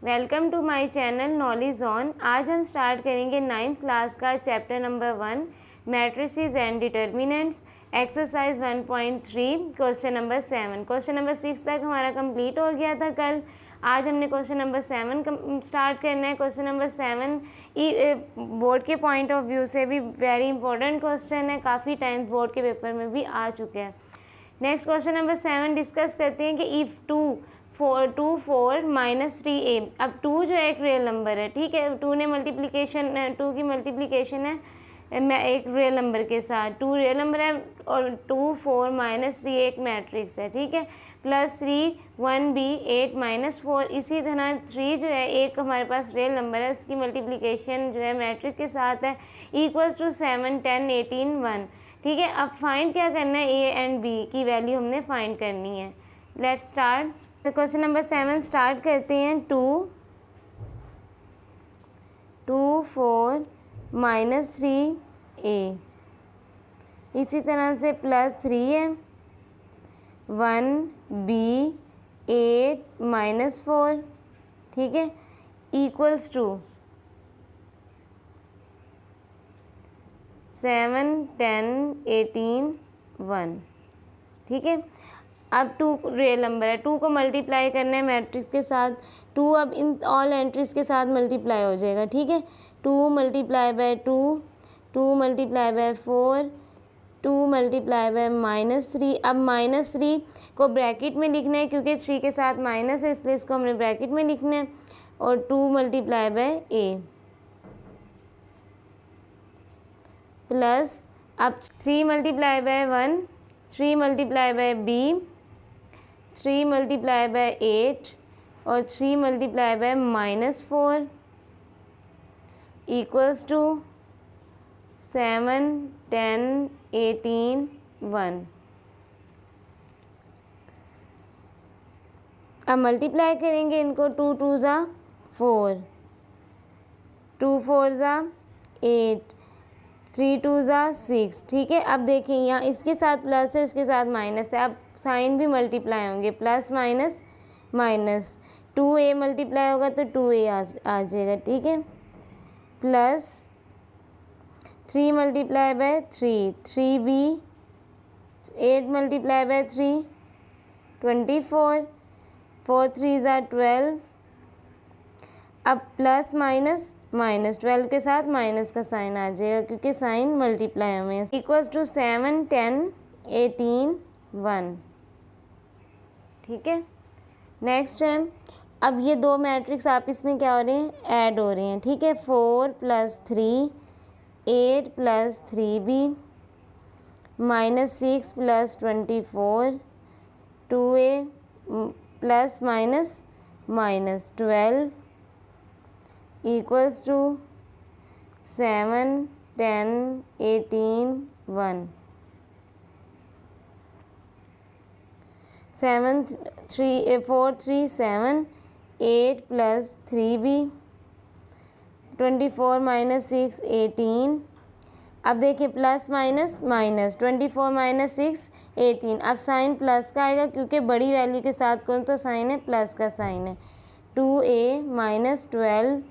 Welcome to my channel knowledge on. आज हम start करेंगे 9th क्लास का chapter number 1 matrices and determinants, exercise 1.3 question number 7। Question number 6 तक हमारा complete हो गया था कल। आज हमने क्वेश्चन नंबर 7 स्टार्ट करना है। क्वेश्चन नंबर 7 बोर्ड के पॉइंट ऑफ व्यू से भी वेरी इंपॉर्टेंट क्वेश्चन है, काफ़ी टाइम्स बोर्ड के पेपर में भी आ चुके हैं। नेक्स्ट क्वेश्चन नंबर 7 डिस्कस करते हैं कि इफ़ 2 4 माइनस 3a। अब 2 जो है एक रियल नंबर है, ठीक है। 2 ने मल्टीप्लिकेशन 2 की मल्टीप्लिकेशन है मैं एक रियल नंबर के साथ, 2 रियल नंबर है और 2 4 माइनस 3 एक मैट्रिक्स है, ठीक है। Plus 3 1b 8 minus 4। इसी तरह 3 जो है एक हमारे पास रियल नंबर है, उसकी मल्टीप्लिकेशन जो है मैट्रिक्स के साथ है, इक्वल्स टू 7 10 18 1, ठीक है। अब फाइंड क्या करना है, ए एंड बी की वैल्यू हमने फाइंड करनी है। Let's start. Question number 7 start करते हैं। 2 4 माइनस 3a, इसी तरह से प्लस 3 है, 1b 8 माइनस 4, ठीक है, इक्वल्स टू 7 10 18 1, ठीक है। अब 2 रियल नंबर है, 2 को मल्टीप्लाई करना है मैट्रिक्स के साथ। 2 अब इन ऑल एंट्रीज के साथ मल्टीप्लाई हो जाएगा, ठीक है। 2 multiply by 2, 2 multiply by 4, 2 multiply by minus 3। अब माइनस 3 को ब्रैकेट में लिखना है क्योंकि 3 के साथ माइनस है, इसलिए इसको हमने ब्रैकेट में लिखना है। और 2 मल्टीप्लाई बाय a प्लस अब 3 multiply by 1, 3 multiply by b, 3 multiply by 8 और 3 multiply by minus 4 equals to 7 10 18 1। अब मल्टीप्लाई करेंगे इनको, 2 2 ज़ा 4, 2 4 ज़ा 8, 3 2 ज़ा 6, ठीक है। अब देखिए यहाँ इसके साथ प्लस है, इसके साथ माइनस है, अब साइन भी मल्टीप्लाई होंगे, plus minus minus. 2a multiply होगा तो 2a आ जाएगा, ठीक है। Plus 3 multiply bye 3, 3b 8 multiply by 3 24, 4 3 ज़ा 12। अब प्लस माइनस माइनस, 12 के साथ माइनस का साइन आ जाएगा क्योंकि साइन मल्टीप्लाई हमें, इक्वल्स टू 7 10 18 1, ठीक है। नेक्स्ट है, अब ये दो मैट्रिक्स आपस में क्या हो रहे हैं, ऐड हो रहे हैं, ठीक है। 4 plus 3 8 plus 3b minus 6 plus 24 2a plus minus minus 12 equals to 7 10 18 1। 7 3 4 3 7 8 plus 3b 24 minus 6 18। अब देखिए प्लस माइनस माइनस, 24 माइनस 6 18। अब साइन प्लस का आएगा क्योंकि बड़ी वैल्यू के साथ कौन सा साइन है, प्लस का साइन है। 2a minus 12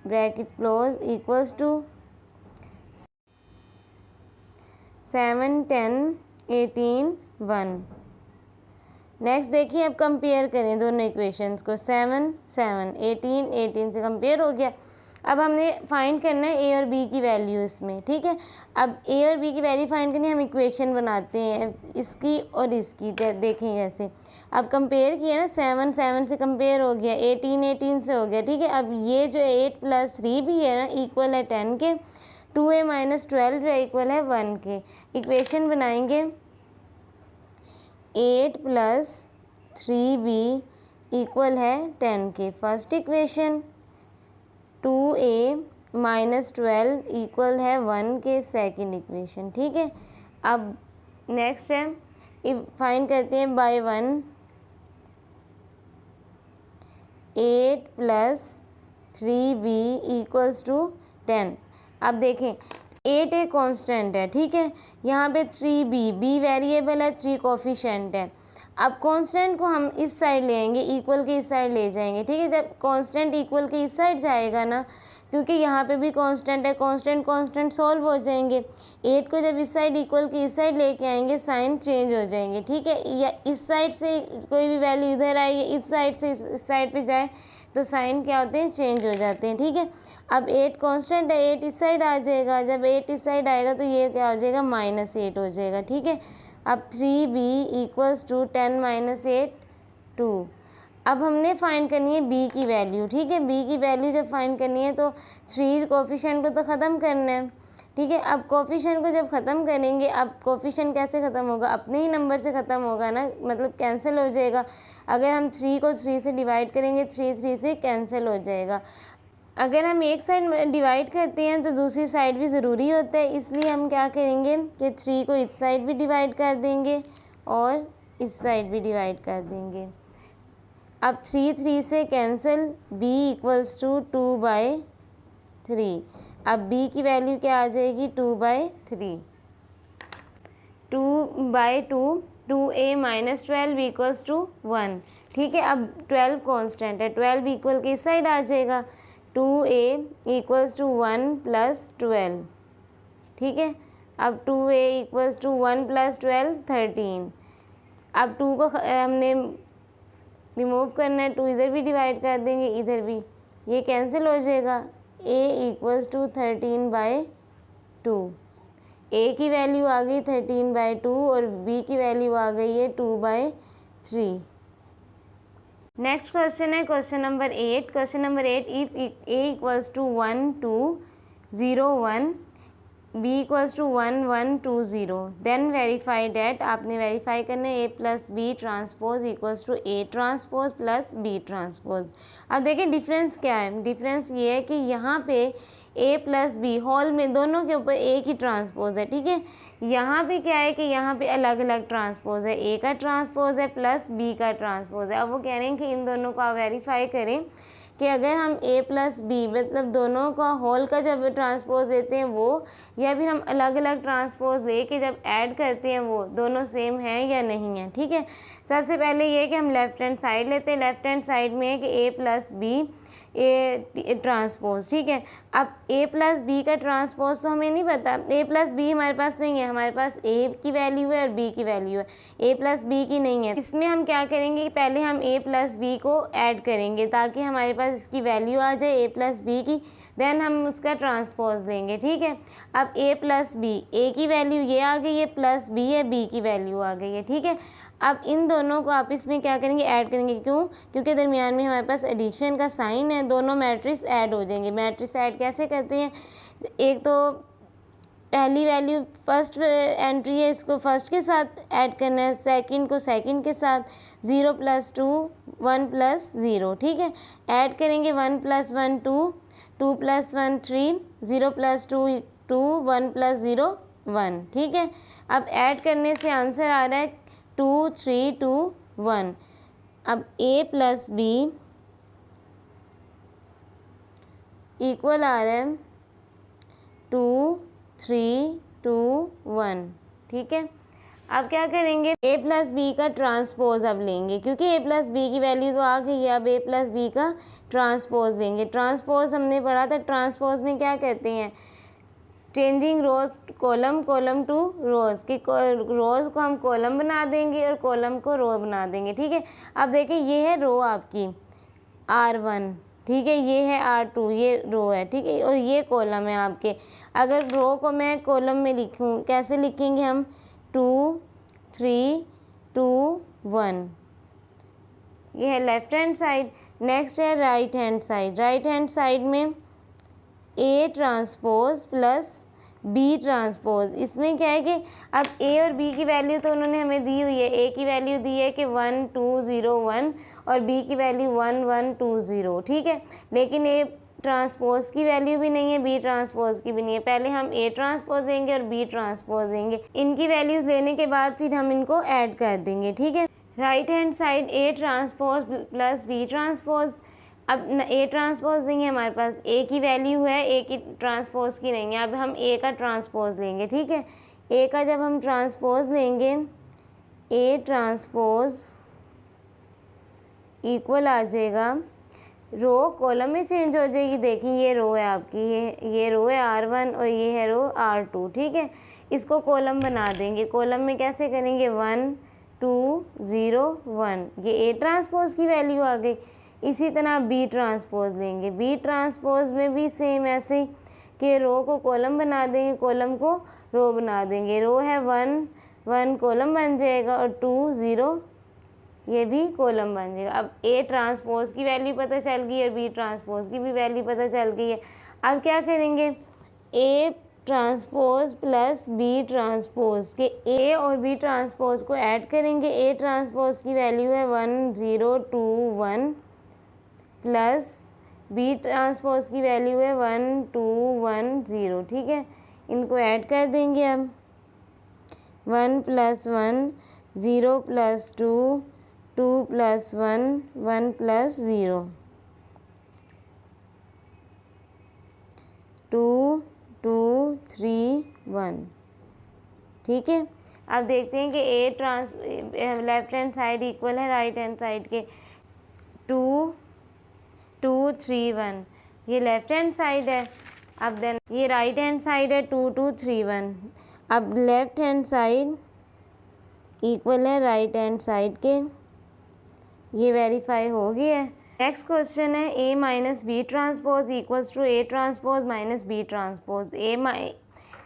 bracket close equals to 7 10 18 1। Next देखिए, अब कंपेयर करें दोनों इक्वेशंस को, 7 7 18 18 से कंपेयर हो गया। अब हमने फाइंड करना है ए और बी की वैल्यू इसमें, ठीक है। अब ए और बी की वैल्यू फाइंड करनी है, हम इक्वेशन बनाते हैं इसकी और इसकी, देखें जैसे अब कंपेयर किया ना, 7 7 से कंपेयर हो गया, 18 18 से हो गया, ठीक है। अब ये जो 8 प्लस 3 भी है ना इक्वल है 10 के, 2a माइनस 12 जो है इक्वल है 1 के। इक्वेशन बनाएंगे 8 प्लस 3b इक्वल है 10 के first equation, 2a minus 12 equal है 1 के सेकंड इक्वेशन, ठीक है। अब नेक्स्ट है, फाइंड करते हैं bye 1, 8 plus 3b equals to 10। अब देखें 8 एक कांस्टेंट है, ठीक है। यहाँ पे 3b वेरिएबल है, 3 कोफिशिएंट है। अब कांस्टेंट को हम इस साइड ले आएंगे, इक्वल के इस साइड ले जाएंगे, ठीक है। जब कांस्टेंट इक्वल के इस साइड जाएगा ना, क्योंकि यहाँ पे भी कांस्टेंट है, कांस्टेंट सॉल्व हो जाएंगे। 8 को जब इस साइड इक्वल के इस साइड लेके आएंगे साइन चेंज हो जाएंगे, ठीक है। या इस साइड से कोई भी वैल्यू इधर आए, या इस साइड से इस साइड पे जाए तो साइन क्या होते हैं, चेंज हो जाते हैं, ठीक है। अब 8 कांस्टेंट है, 8 इस साइड आ जाएगा, जब 8 इस साइड आएगा तो ये क्या हो जाएगा, -8 हो जाएगा, ठीक है। अब 3b इक्वल्स टू 10 - 8 2। अब हमने फाइंड करनी है b की वैल्यू, ठीक है। b की वैल्यू जब फाइंड करनी है तो 3 कोफिशिएंट को तो ख़त्म करना है, ठीक है। अब कोफिशिएंट को जब ख़त्म करेंगे, अब कोफिशिएंट कैसे ख़त्म होगा, अपने ही नंबर से ख़त्म होगा ना, मतलब कैंसिल हो जाएगा। अगर हम 3 को 3 से डिवाइड करेंगे, 3 से कैंसिल हो जाएगा। अगर हम एक साइड डिवाइड करते हैं तो दूसरी साइड भी ज़रूरी होता है, इसलिए हम क्या करेंगे कि 3 को इस साइड भी डिवाइड कर देंगे और इस साइड भी डिवाइड कर देंगे। अब 3 से कैंसिल, b इक्वल्स टू 2/3। अब b की वैल्यू क्या आ जाएगी, 2/3। 2/2 2a - 12 इक्वल्स टू 1, ठीक है। अब 12 कांस्टेंट है, 12 इक्वल के इस साइड आ जाएगा, 2a इक्वल्स टू 1 + 12, ठीक है। अब 2a इक्वल्स टू 1 + 12 13। अब 2 को हमने रिमूव करना है, 2 इधर भी डिवाइड कर देंगे, इधर भी, ये कैंसिल हो जाएगा। a equals to 13/2। a की वैल्यू आ गई 13/2 और b की वैल्यू आ गई है 2/3। नेक्स्ट क्वेश्चन है question number 8। Question number 8, if a equals to 1 2 0 1, b equals to 1 1 2 0, then verify that, आपने वेरीफाई करना है a + b transpose equals to a transpose + b transpose. अब देखिए डिफरेंस क्या है, डिफरेंस ये है कि यहाँ पे a + b होल में दोनों के ऊपर एक ही ट्रांसपोज है, ठीक है। यहाँ पे क्या है कि यहाँ पे अलग अलग ट्रांसपोज है, a का ट्रांसपोज है प्लस b का ट्रांसपोज है। अब वो कह रहे हैं कि इन दोनों को आप वेरीफाई करें कि अगर हम a + b मतलब दोनों का होल का जब ट्रांसपोज लेते हैं वो, या फिर हम अलग अलग ट्रांसपोज लेके जब ऐड करते हैं वो दोनों सेम हैं या नहीं है, ठीक है। सबसे पहले ये कि हम लेफ़्ट हैंड साइड लेते हैं, लेफ़्ट हैंड साइड में है कि a + b ए ट्रांसपोज, ठीक है। अब a + b का ट्रांसपोज तो हमें नहीं पता, a + b हमारे पास नहीं है, हमारे पास a की वैल्यू है और b की वैल्यू है, a + b की नहीं है। इसमें हम क्या करेंगे, पहले हम a + b को ऐड करेंगे ताकि हमारे पास इसकी वैल्यू आ जाए a + b की, देन हम उसका ट्रांसपोज लेंगे, ठीक है। अब a + b, a की वैल्यू ये आ गई है, प्लस b है, b की वैल्यू आ गई है, ठीक है। अब इन दोनों को आप इसमें क्या करेंगे, ऐड करेंगे, क्यों, क्योंकि दरमियान में हमारे पास एडिशन का साइन है, दोनों मैट्रिक्स ऐड हो जाएंगे। मैट्रिक्स ऐड कैसे करते हैं, एक तो पहली वैल्यू फर्स्ट एंट्री है, इसको फर्स्ट के साथ ऐड करना है, सेकंड को सेकंड के साथ, 0 + 2 1 + 0, ठीक है। ऐड करेंगे 1 + 1 2, 2 + 1 3, 0 + 2 2, 1 + 0 1, ठीक है। अब ऐड करने से आंसर आ रहा है 2 3 2 1। अब a + b इक्वल आ रहा है 2 3 2 1, ठीक है। अब क्या करेंगे, a + b का ट्रांसपोज अब लेंगे, क्योंकि a + b की वैल्यू तो आ गई है, अब a + b का ट्रांसपोज लेंगे। ट्रांसपोज हमने पढ़ा था, ट्रांसपोज में क्या कहते हैं, changing rose column, column to रोज़, कि रोज़ को हम कॉलम बना देंगे और कॉलम को रो बना देंगे, ठीक है। अब देखिए ये है रो आपकी R1, ठीक है, ये है R2, ये रो है, ठीक है, और ये कॉलम है आपके। अगर रो को मैं कॉलम में लिखूं, कैसे लिखेंगे हम, 2 3 2 1, ये है लेफ़्ट हैंड साइड। नेक्स्ट है right hand side, right hand side में a transpose plus b transpose. इसमें क्या है कि अब a और b की वैल्यू तो उन्होंने हमें दी हुई है, a की वैल्यू दी है कि 1 2 0 1 और b की वैल्यू 1 1 2 0, ठीक है। लेकिन a ट्रांसपोज की वैल्यू भी नहीं है, b ट्रांसपोज की भी नहीं है। पहले हम a ट्रांसपोज देंगे और b ट्रांसपोज देंगे, इनकी वैल्यूज़ लेने के बाद फिर हम इनको ऐड कर देंगे, ठीक है। Right hand side a transpose plus b transpose. अब a ट्रांसपोज देंगे, हमारे पास a की वैल्यू है, a की ट्रांसपोज की नहीं है, अब हम a का ट्रांसपोज लेंगे, ठीक है। a का जब हम ट्रांसपोज लेंगे ए ट्रांसपोज इक्वल आ जाएगा, रो कॉलम में चेंज हो जाएगी। देखें ये रो है आपकी, ये रो है R1 और ये है रो R2, ठीक है। इसको कॉलम बना देंगे। कॉलम में कैसे करेंगे, 1 2 0 1, ये ए ट्रांसपोज की वैल्यू आ गई। इसी तरह बी ट्रांसपोज लेंगे। बी ट्रांसपोज में भी सेम ऐसे ही कि रो को कॉलम बना देंगे, कॉलम को रो बना देंगे। रो है 1 1 कॉलम बन जाएगा और 2 0 ये भी कॉलम बन जाएगा। अब ए ट्रांसपोज की वैल्यू पता चल गई है, बी ट्रांसपोज की भी वैल्यू पता चल गई है। अब क्या करेंगे, A transpose plus B transpose के ए और बी ट्रांसपोज को ऐड करेंगे। ए ट्रांसपोज की वैल्यू है 1 0 2 1 प्लस बी ट्रांसपोज की वैल्यू है 1 2 1 0, ठीक है। इनको ऐड कर देंगे। अब 1 + 1 0 + 2 2 + 1 1 + 0 2 2 3 1, ठीक है। अब देखते हैं कि ए लेफ्ट हैंड साइड इक्वल है राइट हैंड साइड के। 2 2 3 1 ये लेफ्ट हैंड साइड है। अब देन ये राइट हैंड साइड है 2 2 3 1। अब लेफ्ट हैंड साइड इक्वल है राइट हैंड साइड के, ये वेरीफाई हो गया है। नेक्स्ट क्वेश्चन है A minus B transpose equals to A transpose minus B transpose.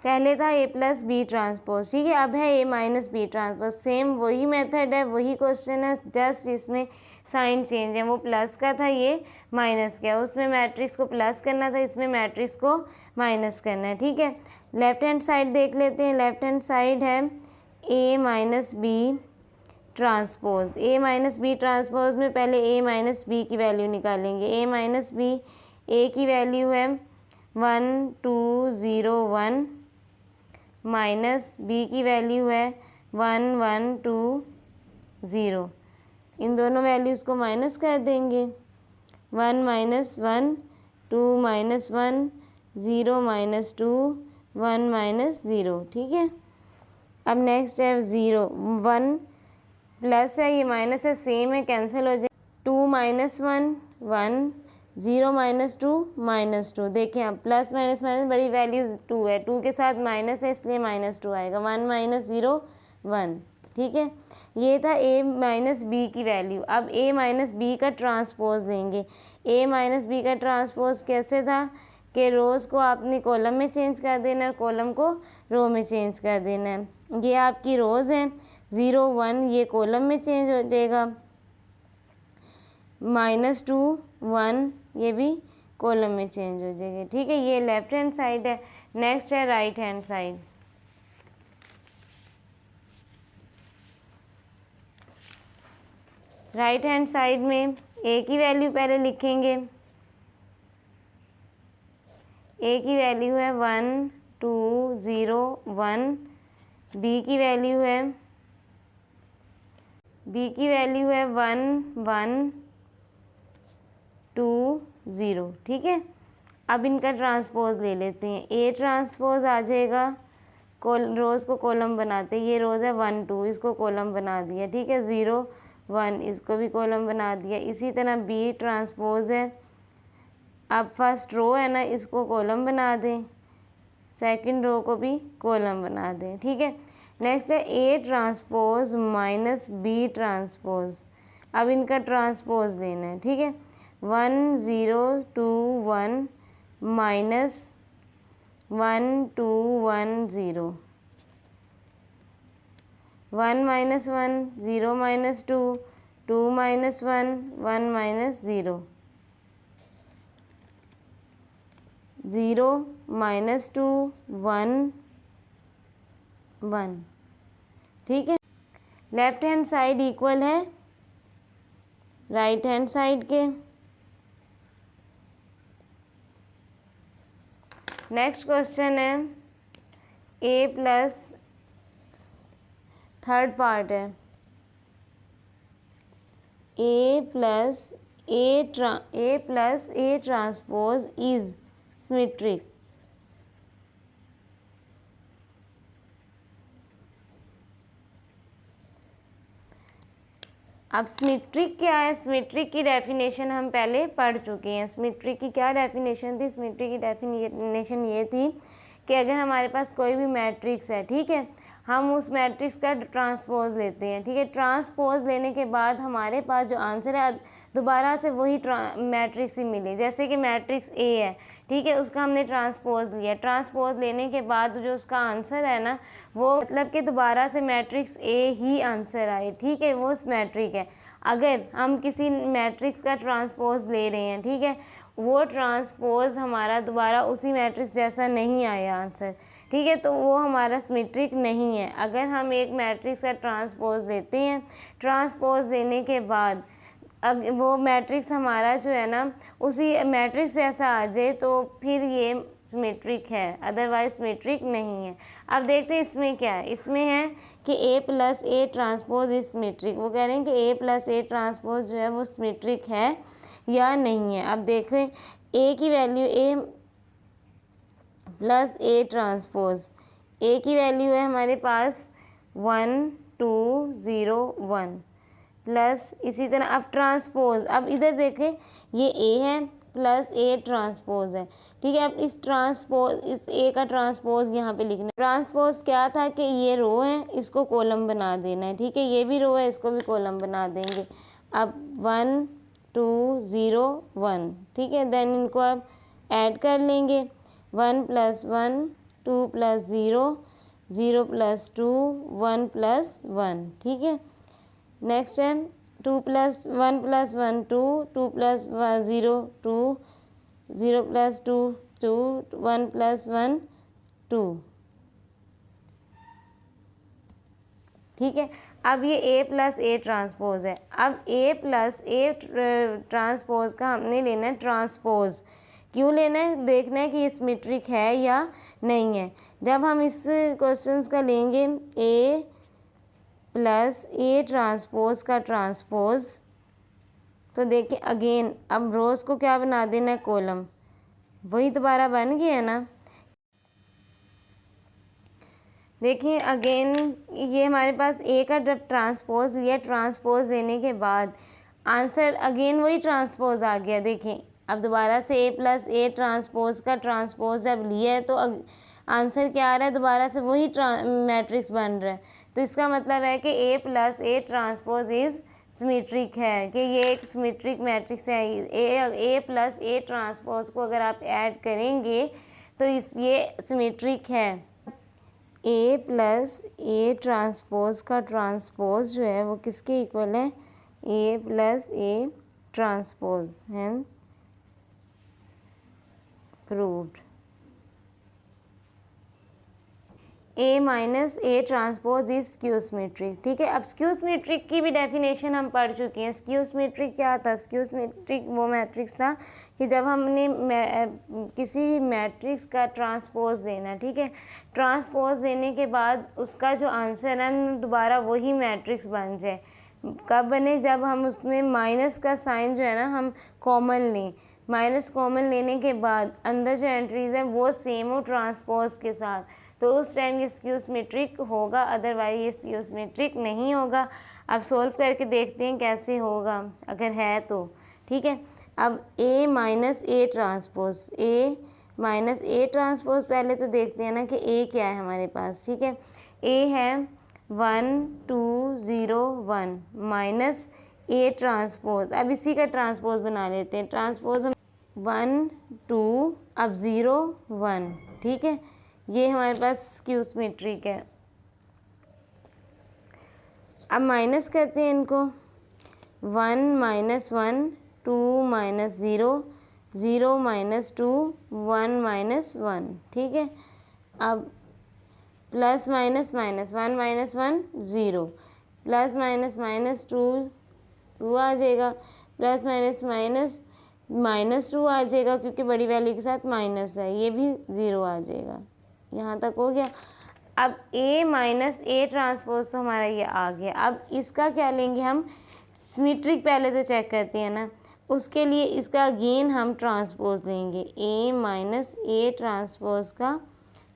पहले था ए प्लस बी ट्रांसपोज, ठीक है। अब है A minus B transpose. Same वही मेथड है, वही क्वेश्चन है, जस्ट इसमें साइन चेंज है। वो प्लस का था, ये माइनस का। उसमें मैट्रिक्स को प्लस करना था, इसमें मैट्रिक्स को माइनस करना है, ठीक है। लेफ्ट हैंड साइड देख लेते हैं। लेफ्ट हैंड साइड है A minus B transpose. A minus B transpose में पहले ए माइनस बी की वैल्यू निकालेंगे। ए माइनस बी, ए की वैल्यू है 1 2 0 1 माइनस बी की वैल्यू है 1 1 2 0। इन दोनों वैल्यूज़ को माइनस कर देंगे। 1 - 1 2 - 1 0 - 2 1 - 0, ठीक है। अब नेक्स्ट है 0 1 प्लस है, ये माइनस है, सेम है, कैंसिल हो जाए। 2 - 1 1 0 - 2 -2। देखिए अब प्लस माइनस माइनस बड़ी वैल्यू 2 है, 2 के साथ माइनस है इसलिए -2 आएगा। 1 - 0 1, ठीक है। ये था ए माइनस बी की वैल्यू। अब ए माइनस बी का ट्रांसपोज लेंगे। ए माइनस बी का ट्रांसपोज कैसे था कि रोज़ को आपने कॉलम में चेंज कर देना है, कॉलम को रो में चेंज कर देना है। ये आपकी रोज़ हैं 0 1 ये कॉलम में चेंज हो जाएगा, -2 1 ये भी कॉलम में चेंज हो जाएगा, ठीक है। ये लेफ्ट हैंड साइड है। नेक्स्ट है right hand side. Right hand side में ए की वैल्यू पहले लिखेंगे। ए की वैल्यू है 1 2 0 1। बी की वैल्यू है 1 1 2 0, ठीक है। अब इनका ट्रांसपोज ले लेते हैं। ए ट्रांसपोज आ जाएगा, रोज़ को कॉलम बनाते हैं। ये रोज़ है 1 2, इसको कॉलम बना दिया, ठीक है। 0 1 इसको भी कॉलम बना दिया। इसी तरह बी ट्रांसपोज है। अब फर्स्ट रो है ना, इसको कॉलम बना दें, सेकंड रो को भी कॉलम बना दें, ठीक है। नेक्स्ट है A transpose minus B transpose. अब इनका ट्रांसपोज लेना है, ठीक है। 1 0 2 1 माइनस 1 2 1 0 1 - 1 0 - 2 2 - 1 1 - 0 0 - 2 1 1, ठीक है। लेफ्ट हैंड साइड इक्वल है राइट हैंड साइड के। नेक्स्ट क्वेश्चन है ए प्लस, थर्ड पार्ट है A plus A transpose is symmetric. अब सिमेट्रिक क्या है, सिमेट्रिक की डेफिनेशन हम पहले पढ़ चुके हैं। सिमेट्रिक की क्या डेफिनेशन थी, सिमेट्रिक की डेफिनेशन ये थी कि अगर हमारे पास कोई भी मैट्रिक्स है, ठीक है, हम उस मैट्रिक्स का ट्रांसपोज लेते हैं, ठीक है, ट्रांसपोज लेने के बाद हमारे पास जो आंसर है दोबारा से वही मैट्रिक्स ही मिले। जैसे कि मैट्रिक्स ए है, ठीक है, उसका हमने ट्रांसपोज लिया, ट्रांसपोज लेने के बाद जो उसका आंसर है ना, वो मतलब कि दोबारा से मैट्रिक्स ए ही आंसर आए, ठीक है, वो सिमेट्रिक है। अगर हम किसी मैट्रिक्स का ट्रांसपोज ले रहे हैं, ठीक है, वो ट्रांसपोज हमारा दोबारा उसी मैट्रिक्स जैसा नहीं आया आंसर, ठीक है, तो वो हमारा सिमेट्रिक नहीं है। अगर हम एक मैट्रिक्स का ट्रांसपोज लेते हैं, ट्रांसपोज लेने के बाद वो मैट्रिक्स हमारा जो है ना उसी मैट्रिक्स जैसा आ जाए तो फिर ये सिमेट्रिक है, अदरवाइज सिमेट्रिक नहीं है। अब देखते हैं इसमें क्या है। इसमें है कि A plus A transpose is symmetric. वो कह रहे हैं कि ए प्लस ए ट्रांसपोज जो है वो सिमेट्रिक है या नहीं है। अब देखें ए की value A plus A transpose, A की वैल्यू है हमारे पास 1 2 0 1 प्लस इसी तरह अब ट्रांसपोज, अब इधर देखें ये ए है प्लस ए ट्रांसपोज है, ठीक है। अब इस ट्रांसपोज, इस ए का ट्रांसपोज यहाँ पे लिखना है। ट्रांसपोज क्या था कि ये रो है, इसको कॉलम बना देना है, ठीक है, ये भी रो है, इसको भी कॉलम बना देंगे। अब 1 2 0 1, ठीक है, देन इनको अब ऐड कर लेंगे। 1 + 1 2 + 0 0 + 2 1 + 1, ठीक है। नेक्स्ट है 2 + 1 + 1 2 2 + 0 2 0 + 2 2 1 + 1 2, ठीक है। अब ये ए प्लस ए ट्रांसपोज है। अब ए प्लस ए ट्रांसपोज का हमने लेना है ट्रांसपोज। क्यों लेना है, देखना है कि ये सिमेट्रिक है या नहीं है। जब हम इस क्वेश्चंस का लेंगे ए प्लस ए ट्रांसपोज का ट्रांसपोज, तो देखिए अगेन अब रोज को क्या बना देना है, कॉलम, वही दोबारा बन गया है ना। देखिए अगेन ये हमारे पास ए का जब ट्रांसपोज लिया, ट्रांसपोज लेने के बाद आंसर अगेन वही ट्रांसपोज आ गया। देखिए अब दोबारा से ए प्लस ए ट्रांसपोज का ट्रांसपोज जब लिया है तो आंसर क्या आ रहा है, दोबारा से वही मैट्रिक्स बन रहा है। तो इसका मतलब है कि A plus A transpose is symmetric है, कि ये एक सिमेट्रिक मैट्रिक्स है। ए प्लस ए ट्रांसपोज को अगर आप ऐड करेंगे तो ये सिमेट्रिक है। ए प्लस ए ट्रांसपोज का ट्रांसपोज जो है वो किसके इक्वल है, ए प्लस ए ट्रांसपोज है, proved. A minus A transpose is skew symmetric, ठीक है। अब स्क्यू सिमेट्रिक की भी डेफिनेशन हम पढ़ चुके हैं। स्क्यू सिमेट्रिक क्या था, स्क्यू सिमेट्रिक वो मैट्रिक्स था कि जब हमने किसी मैट्रिक्स का ट्रांसपोज देना, ठीक है, ट्रांसपोज देने के बाद उसका जो आंसर है दोबारा वही मैट्रिक्स बन जाए। कब बने, जब हम उसमें माइनस का साइन जो है ना हम कॉमन लें। माइनस कॉमन लेने के बाद अंदर जो एंट्रीज हैं वो सेम हो ट्रांसपोज के साथ, तो उस टाइम ये स्क्यू सिमेट्रिक होगा, अदरवाइज ये स्क्यू सिमेट्रिक नहीं होगा। अब सोल्व करके देखते हैं कैसे होगा अगर है तो, ठीक है। अब A minus A transpose, A minus A transpose पहले तो देखते हैं ना कि ए क्या है हमारे पास, ठीक है। ए है 1 2 0 1 माइनस ए ट्रांसपोज, अब इसी का ट्रांसपोज बना लेते हैं। ट्रांसपोज 1 2 अब 0 1, ठीक है, ये हमारे पास स्क्यू सिमेट्रिक है। अब माइनस करते हैं इनको, 1 - 1 2 - 0 0 - 2 1 - 1, ठीक है। अब plus minus minus 1 - 1 0 plus minus minus 2 2 आ जाएगा, प्लस माइनस माइनस -2 आ जाएगा क्योंकि बड़ी वैल्यू के साथ माइनस है, ये भी 0 आ जाएगा। यहाँ तक हो गया। अब ए माइनस ए ट्रांसपोज तो हमारा ये आ गया। अब इसका क्या लेंगे हम, सिमेट्रिक पहले तो चेक करते हैं ना, उसके लिए इसका अगेन हम ट्रांसपोज लेंगे। ए माइनस ए ट्रांसपोज का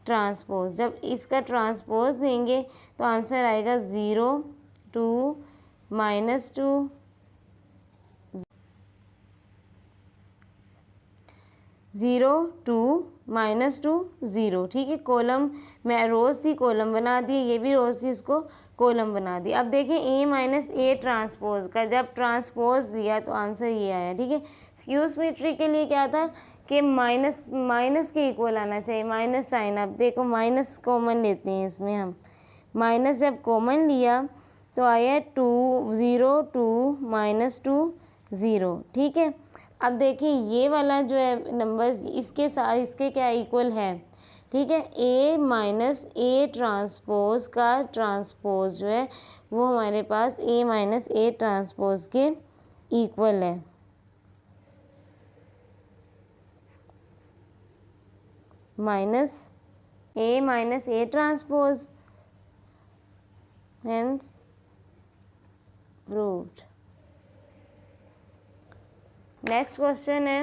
ट्रांसपोज, जब इसका ट्रांसपोज देंगे तो आंसर आएगा 0 2 -2 0 2 -2 0। ठीक है, कॉलम में रोज थी, कॉलम बना दिए, ये भी रोज थी, इसको कॉलम बना दी। अब देखें A माइनस ए ट्रांसपोज का जब ट्रांसपोज दिया तो आंसर ये आया। ठीक है, स्क्यू सिमेट्री के लिए क्या था कि माइनस माइनस के इक्वल आना चाहिए, माइनस साइन। अब देखो माइनस कॉमन लेते हैं इसमें हम, माइनस जब कॉमन लिया तो आया 2 0 2 -2 0। ठीक है, अब देखिए ये वाला जो है नंबर इसके साथ इसके क्या इक्वल है। ठीक है, A माइनस ए ट्रांसपोज का ट्रांसपोज जो है वो हमारे पास A माइनस ए ट्रांसपोज के इक्वल है। A minus A transpose, hence proved। Next question है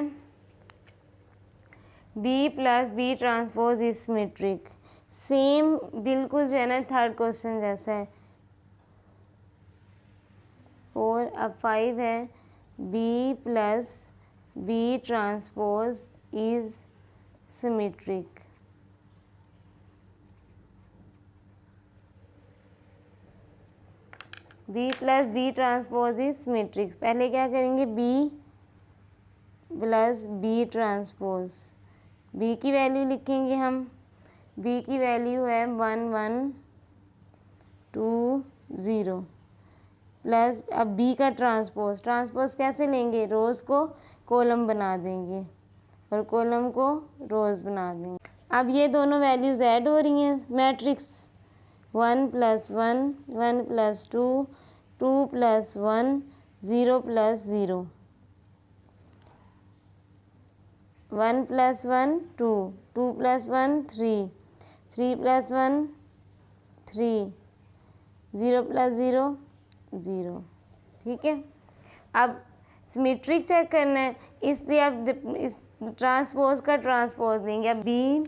B plus B transpose is symmetric. Same बिल्कुल जो है ना थर्ड क्वेश्चन जैसा है। 4 अब 5 है B plus B transpose is symmetric. B plus B transpose is symmetric. पहले क्या करेंगे, B plus B transpose, B की वैल्यू लिखेंगे हम। B की वैल्यू है 1 1 2 0 प्लस अब B का ट्रांसपोज, ट्रांसपोज कैसे लेंगे, रोज़ को कॉलम बना देंगे और कॉलम को रोज़ बना देंगे। अब ये दोनों वैल्यूज़ ऐड हो रही हैं, मैट्रिक्स 1 + 1 1 + 2 2 + 1 0 + 0 1 + 1 2 2 + 1 3 3 + 1 3 0 + 0 0। ठीक है, अब सिमेट्रिक चेक करना है, इसलिए अब इस ट्रांसपोज का ट्रांसपोज लेंगे। अब B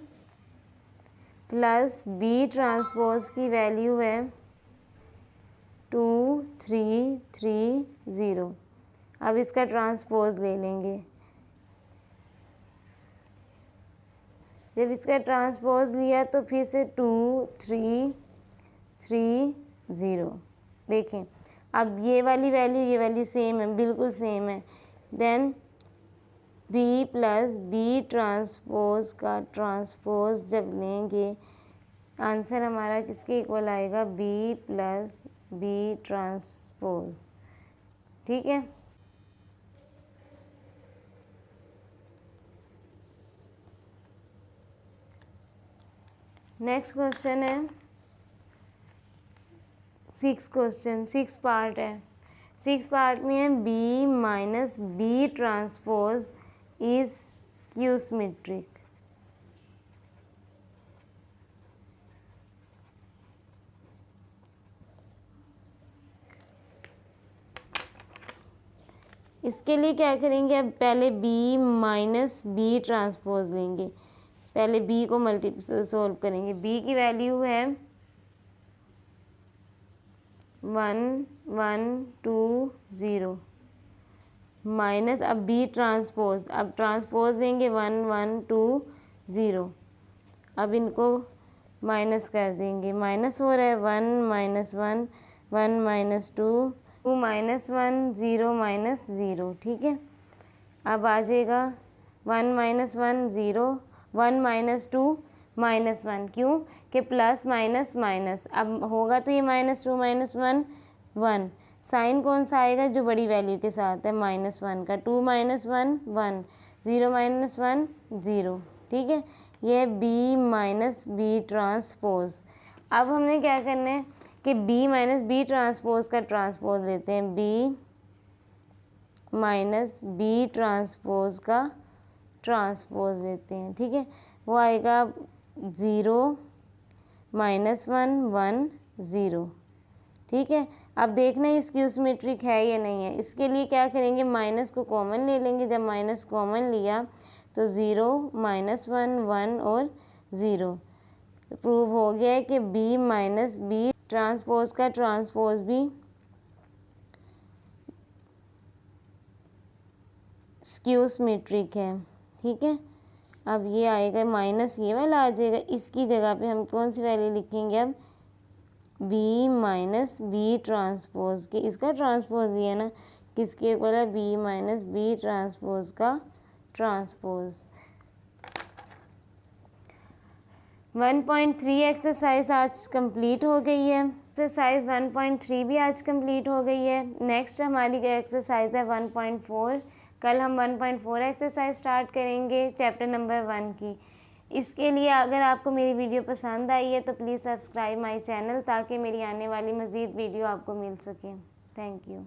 प्लस बी ट्रांसपोज की वैल्यू है 2 3 3 0। अब इसका ट्रांसपोज ले लेंगे। जब इसका ट्रांसपोज लिया तो फिर से 2 3 3 0। देखें अब ये वाली वैल्यू सेम है, बिल्कुल सेम है। Then B plus B transpose का ट्रांसपोज जब लेंगे आंसर हमारा किसके इक्वल आएगा, B प्लस बी ट्रांसपोज। ठीक है, नेक्स्ट क्वेश्चन है 6 पार्ट है। 6 पार्ट में है B minus B transpose is skew symmetric. इसके लिए क्या करेंगे, अब पहले B माइनस बी ट्रांसपोज लेंगे। पहले B को सोल्व करेंगे। B की वैल्यू है 1 1 2 0 माइनस अब B ट्रांसपोज, अब ट्रांसपोज देंगे 1 1 2 0। अब इनको माइनस कर देंगे, माइनस हो रहा है 1 -1 1 -2 2 -1 0 -0। ठीक है, अब आ जाएगा 1 -1 0 1 -2 -1, क्यों कि प्लस माइनस माइनस, अब होगा तो ये -2 -1 1। साइन कौन सा आएगा, जो बड़ी वैल्यू के साथ है -1 का। 2 -1 1 0 -1 0। ठीक है, ये B माइनस बी ट्रांसपोज। अब हमने क्या करना है कि B माइनस बी ट्रांसपोज का ट्रांसपोज लेते हैं। B माइनस बी ट्रांसपोज का ट्रांसपोज लेते हैं। ठीक है, वो आएगा 0 -1 1 0। ठीक है, अब देखना है स्क्यू सिमेट्रिक है या नहीं है। इसके लिए क्या करेंगे, माइनस को कॉमन ले लेंगे। जब माइनस कॉमन लिया तो 0 -1 1 और 0। प्रूव हो गया है कि B माइनस बी ट्रांसपोज का ट्रांसपोज भी स्क्यू सिमेट्रिक है, ठीक है। अब ये आएगा माइनस, ये वाला आ जाएगा, इसकी जगह पे हम कौन सी वैल्यू लिखेंगे अब, बी माइनस बी ट्रांसपोज के, इसका ट्रांसपोज दिया ना, किसके इक्वल है, बी माइनस बी ट्रांसपोज का ट्रांसपोज। 1.3 एक्सरसाइज आज कंप्लीट हो गई है। एक्सरसाइज 1.3 भी आज कंप्लीट हो गई है। नेक्स्ट हमारी एक्सरसाइज है 1.4। कल हम 1.4 एक्सरसाइज स्टार्ट करेंगे चैप्टर नंबर 1 की। इसके लिए अगर आपको मेरी वीडियो पसंद आई है तो प्लीज़ सब्सक्राइब माय चैनल, ताकि मेरी आने वाली मज़ीद वीडियो आपको मिल सके। Thank you.